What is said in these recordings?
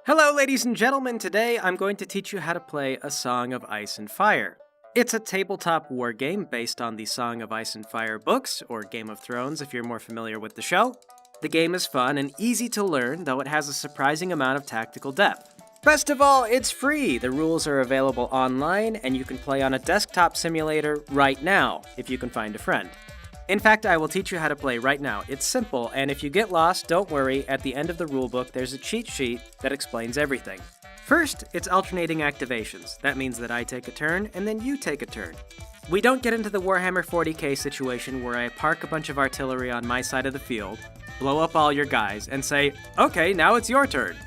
Hello, ladies and gentlemen. Today I'm going to teach you how to play A Song of Ice and Fire. It's a tabletop war game based on the Song of Ice and Fire books, or Game of Thrones if you're more familiar with the show. The game is fun and easy to learn, though it has a surprising amount of tactical depth. Best of all, it's free! The rules are available online, and you can play on a desktop simulator right now, if you can find a friend. In fact, I will teach you how to play right now. It's simple, and if you get lost, don't worry. At the end of the rulebook, there's a cheat sheet that explains everything. First, it's alternating activations. That means that I take a turn, and then you take a turn. We don't get into the Warhammer 40k situation where I park a bunch of artillery on my side of the field, blow up all your guys, and say, okay, now it's your turn.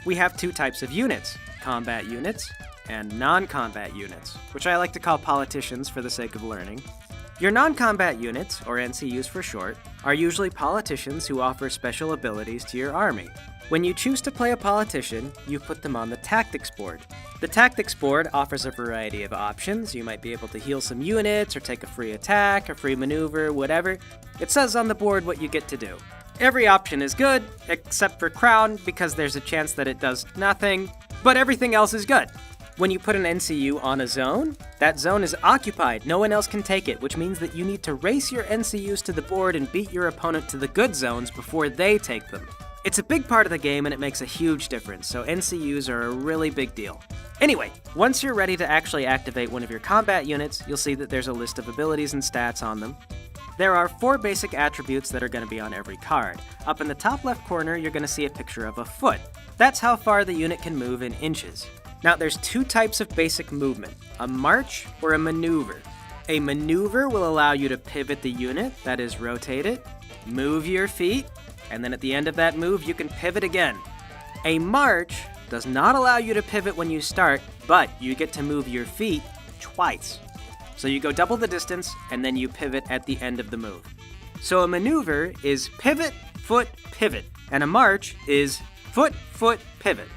We have two types of units, combat units and non-combat units, which I like to call politicians for the sake of learning. Your non-combat units, or NCUs for short, are usually politicians who offer special abilities to your army. When you choose to play a politician, you put them on the tactics board. The tactics board offers a variety of options. You might be able to heal some units, or take a free attack, a free maneuver, whatever. It says on the board what you get to do. Every option is good, except for Crown, because there's a chance that it does nothing, but everything else is good. When you put an NCU on a zone, that zone is occupied. No one else can take it, which means that you need to race your NCUs to the board and beat your opponent to the good zones before they take them. It's a big part of the game and it makes a huge difference, so NCUs are a really big deal. Anyway, once you're ready to actually activate one of your combat units, you'll see that there's a list of abilities and stats on them. There are 4 basic attributes that are going to be on every card. Up in the top left corner, you're going to see a picture of a foot. That's how far the unit can move in inches. Now, there's 2 types of basic movement, a march or a maneuver. A maneuver will allow you to pivot the unit, that is, rotate it, move your feet, and then at the end of that move, you can pivot again. A march does not allow you to pivot when you start, but you get to move your feet twice. So you go double the distance, and then you pivot at the end of the move. So a maneuver is pivot, foot, pivot, and a march is foot, foot, pivot.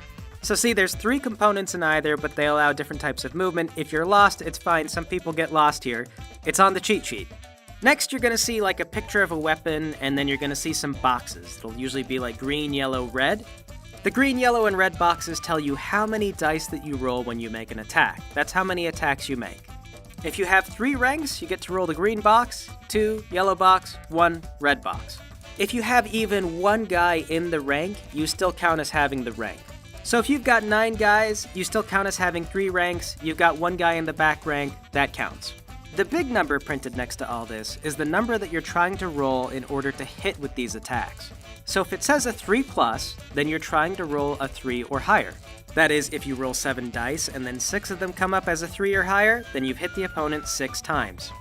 So see, there's 3 components in either, but they allow different types of movement. If you're lost, it's fine. Some people get lost here. It's on the cheat sheet. Next, you're going to see like a picture of a weapon, and then you're going to see some boxes. It'll usually be like green, yellow, red. The green, yellow, and red boxes tell you how many dice that you roll when you make an attack. That's how many attacks you make. If you have 3 ranks, you get to roll the green box, 2 yellow box, 1 red box. If you have even 1 guy in the rank, you still count as having the rank. So if you've got 9 guys, you still count as having 3 ranks. You've got 1 guy in the back rank, that counts. The big number printed next to all this is the number that you're trying to roll in order to hit with these attacks. So if it says a 3+, then you're trying to roll a 3 or higher. That is, if you roll 7 dice and then 6 of them come up as a 3 or higher, then you've hit the opponent 6 times.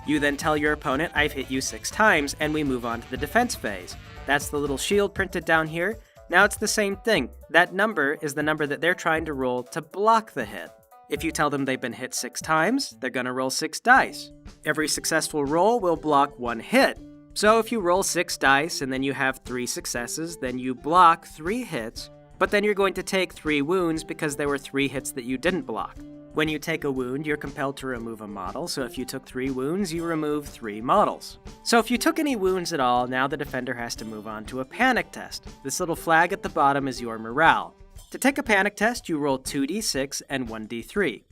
You then tell your opponent, I've hit you 6 times, and we move on to the defense phase. That's the little shield printed down here. Now it's the same thing. That number is the number that they're trying to roll to block the hit. If you tell them they've been hit 6 times, they're going to roll 6 dice. Every successful roll will block 1 hit. So if you roll 6 dice and then you have 3 successes, then you block 3 hits, but then you're going to take 3 wounds because there were 3 hits that you didn't block. When you take a wound, you're compelled to remove a model, so if you took 3 wounds, you remove 3 models. So if you took any wounds at all, now the defender has to move on to a panic test. This little flag at the bottom is your morale. To take a panic test, you roll 2d6 and 1d3.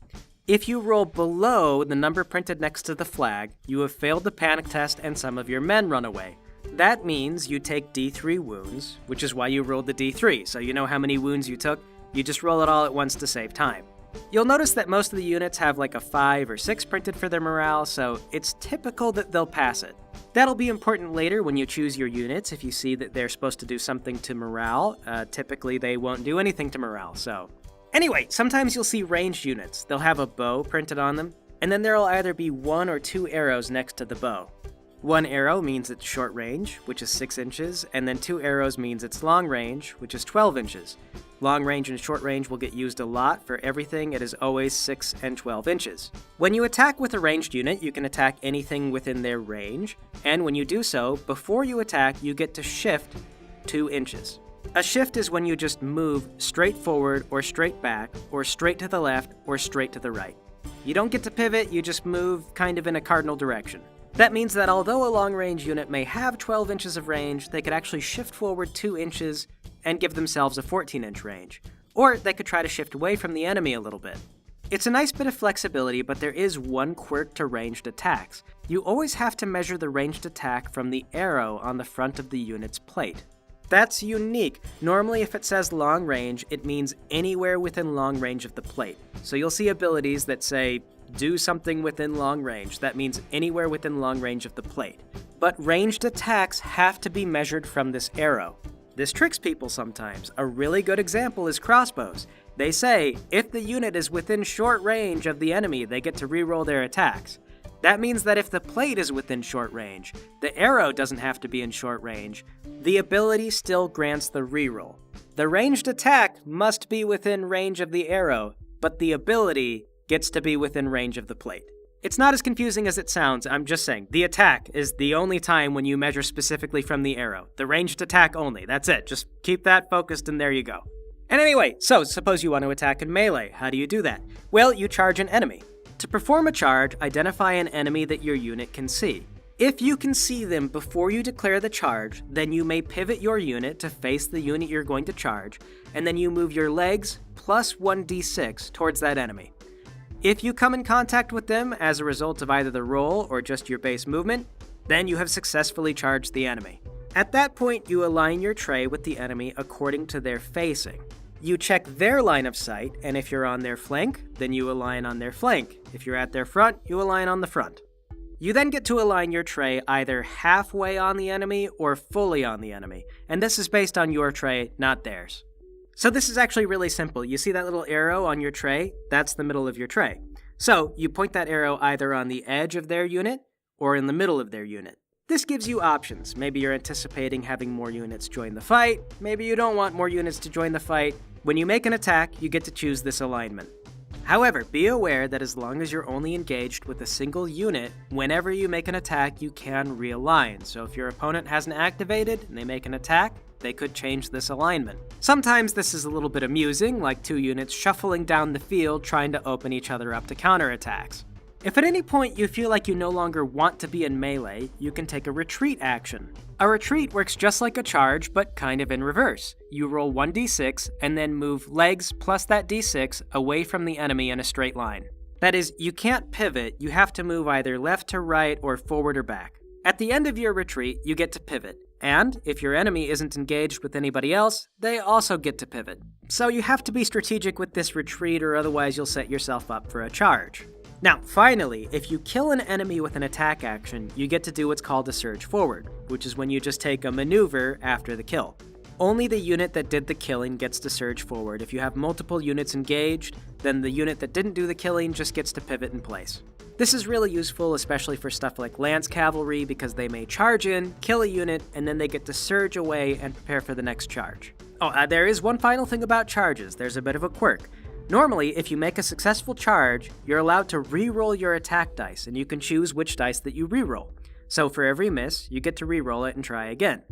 If you roll below the number printed next to the flag, you have failed the panic test and some of your men run away. That means you take d3 wounds, which is why you rolled the d3, so you know how many wounds you took. You just roll it all at once to save time. You'll notice that most of the units have like a 5 or 6 printed for their morale, so it's typical that they'll pass it. That'll be important later when you choose your units. If you see that they're supposed to do something to morale, typically they won't do anything to morale, so. Anyway, sometimes you'll see ranged units. They'll have a bow printed on them, and then there'll either be 1 or 2 arrows next to the bow. 1 arrow means it's short range, which is 6 inches, and then 2 arrows means it's long range, which is 12 inches. Long range and short range will get used a lot. For everything, it is always 6 and 12 inches. When you attack with a ranged unit, you can attack anything within their range, and when you do so, before you attack, you get to shift 2 inches. A shift is when you just move straight forward or straight back, or straight to the left or straight to the right. You don't get to pivot, you just move kind of in a cardinal direction. That means that although a long-range unit may have 12 inches of range, they could actually shift forward 2 inches and give themselves a 14-inch range. Or they could try to shift away from the enemy a little bit. It's a nice bit of flexibility, but there is one quirk to ranged attacks. You always have to measure the ranged attack from the arrow on the front of the unit's plate. That's unique. Normally, if it says long range, it means anywhere within long range of the plate. So you'll see abilities that say, do something within long range. That means anywhere within long range of the plate. But ranged attacks have to be measured from this arrow. This tricks people sometimes. A really good example is crossbows. They say, if the unit is within short range of the enemy, they get to reroll their attacks. That means that if the plate is within short range, the arrow doesn't have to be in short range. The ability still grants the reroll. The ranged attack must be within range of the arrow, but the ability gets to be within range of the plate. It's not as confusing as it sounds, I'm just saying. The attack is the only time when you measure specifically from the arrow. The ranged attack only, that's it. Just keep that focused and there you go. And anyway, so suppose you want to attack in melee. How do you do that? Well, you charge an enemy. To perform a charge, identify an enemy that your unit can see. If you can see them before you declare the charge, then you may pivot your unit to face the unit you're going to charge, and then you move your legs plus 1d6 towards that enemy. If you come in contact with them as a result of either the roll or just your base movement, then you have successfully charged the enemy. At that point, you align your tray with the enemy according to their facing. You check their line of sight, and if you're on their flank, then you align on their flank. If you're at their front, you align on the front. You then get to align your tray either halfway on the enemy or fully on the enemy, and this is based on your tray, not theirs. So this is actually really simple. You see that little arrow on your tray? That's the middle of your tray. So you point that arrow either on the edge of their unit or in the middle of their unit. This gives you options. Maybe you're anticipating having more units join the fight. Maybe you don't want more units to join the fight. When you make an attack, you get to choose this alignment. However, be aware that as long as you're only engaged with a single unit, whenever you make an attack, you can realign. So if your opponent hasn't activated and they make an attack, they could change this alignment. Sometimes this is a little bit amusing, like two units shuffling down the field trying to open each other up to counterattacks. If at any point you feel like you no longer want to be in melee, you can take a retreat action. A retreat works just like a charge, but kind of in reverse. You roll 1d6 and then move legs plus that d6 away from the enemy in a straight line. That is, you can't pivot, you have to move either left to right or forward or back. At the end of your retreat, you get to pivot. And if your enemy isn't engaged with anybody else, they also get to pivot. So you have to be strategic with this retreat or otherwise you'll set yourself up for a charge. Now, finally, if you kill an enemy with an attack action, you get to do what's called a surge forward, which is when you just take a maneuver after the kill. Only the unit that did the killing gets to surge forward. If you have multiple units engaged, then the unit that didn't do the killing just gets to pivot in place. This is really useful, especially for stuff like lance cavalry, because they may charge in, kill a unit, and then they get to surge away and prepare for the next charge. There is one final thing about charges. There's a bit of a quirk. Normally, if you make a successful charge, you're allowed to re-roll your attack dice, and you can choose which dice that you re-roll. So for every miss, you get to re-roll it and try again.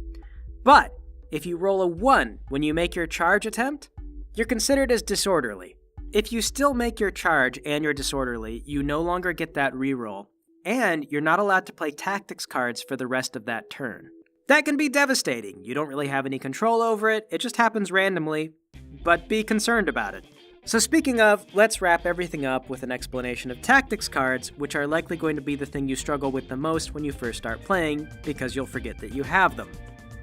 But if you roll a 1 when you make your charge attempt, you're considered as disorderly. If you still make your charge and you're disorderly, you no longer get that re-roll, and you're not allowed to play tactics cards for the rest of that turn. That can be devastating. You don't really have any control over it, it just happens randomly, but be concerned about it. So speaking of, let's wrap everything up with an explanation of tactics cards, which are likely going to be the thing you struggle with the most when you first start playing, because you'll forget that you have them.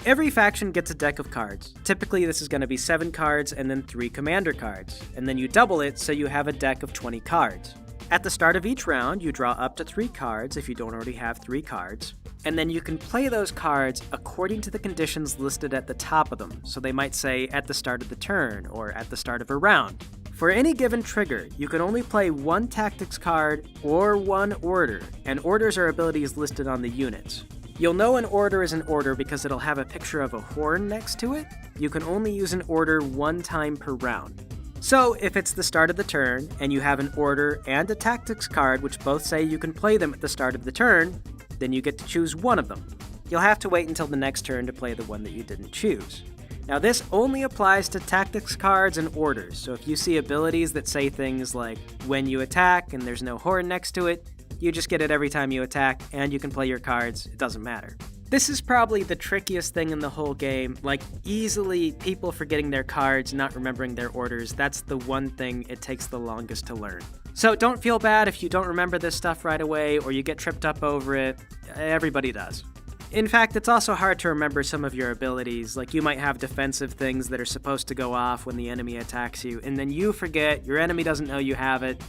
Every faction gets a deck of cards. Typically this is going to be 7 cards and then 3 commander cards, and then you double it so you have a deck of 20 cards. At the start of each round, you draw up to 3 cards if you don't already have 3 cards, and then you can play those cards according to the conditions listed at the top of them, so they might say at the start of the turn or at the start of a round. For any given trigger, you can only play 1 tactics card or 1 order, and orders are abilities listed on the units. You'll know an order is an order because it'll have a picture of a horn next to it. You can only use an order 1 time per round. So if it's the start of the turn, and you have an order and a tactics card which both say you can play them at the start of the turn, then you get to choose one of them. You'll have to wait until the next turn to play the one that you didn't choose. Now this only applies to tactics cards and orders, so if you see abilities that say things like, when you attack and there's no horn next to it, you just get it every time you attack, and you can play your cards, it doesn't matter. This is probably the trickiest thing in the whole game, like easily people forgetting their cards, not remembering their orders. That's the one thing it takes the longest to learn. So don't feel bad if you don't remember this stuff right away or you get tripped up over it. Everybody does. In fact, it's also hard to remember some of your abilities, like you might have defensive things that are supposed to go off when the enemy attacks you, and then you forget, your enemy doesn't know you have it.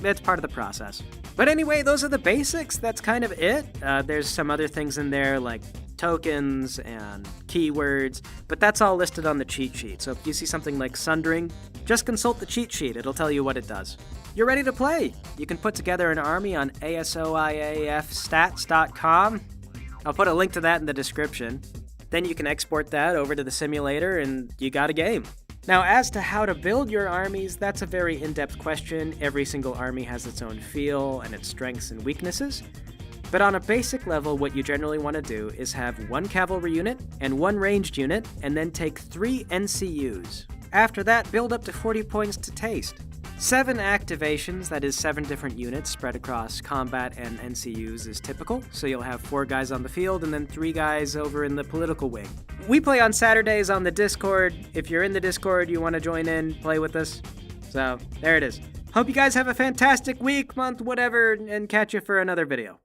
It's part of the process. But anyway, those are the basics. That's kind of it. There's some other things in there like tokens and keywords, but that's all listed on the cheat sheet. So if you see something like sundering, just consult the cheat sheet. It'll tell you what it does. You're ready to play. You can put together an army on ASOIAFstats.com. I'll put a link to that in the description. Then you can export that over to the simulator and you got a game. Now, as to how to build your armies, that's a very in-depth question. Every single army has its own feel and its strengths and weaknesses. But on a basic level, what you generally want to do is have one cavalry unit and one ranged unit, and then take 3 NCUs. After that, build up to 40 points to taste. 7 activations, that is 7 different units spread across combat and NCUs is typical, so you'll have 4 guys on the field and then 3 guys over in the political wing. We play on Saturdays on the Discord. If you're in the Discord, you want to join in, play with us. So, there it is. Hope you guys have a fantastic week, month, whatever, and catch you for another video.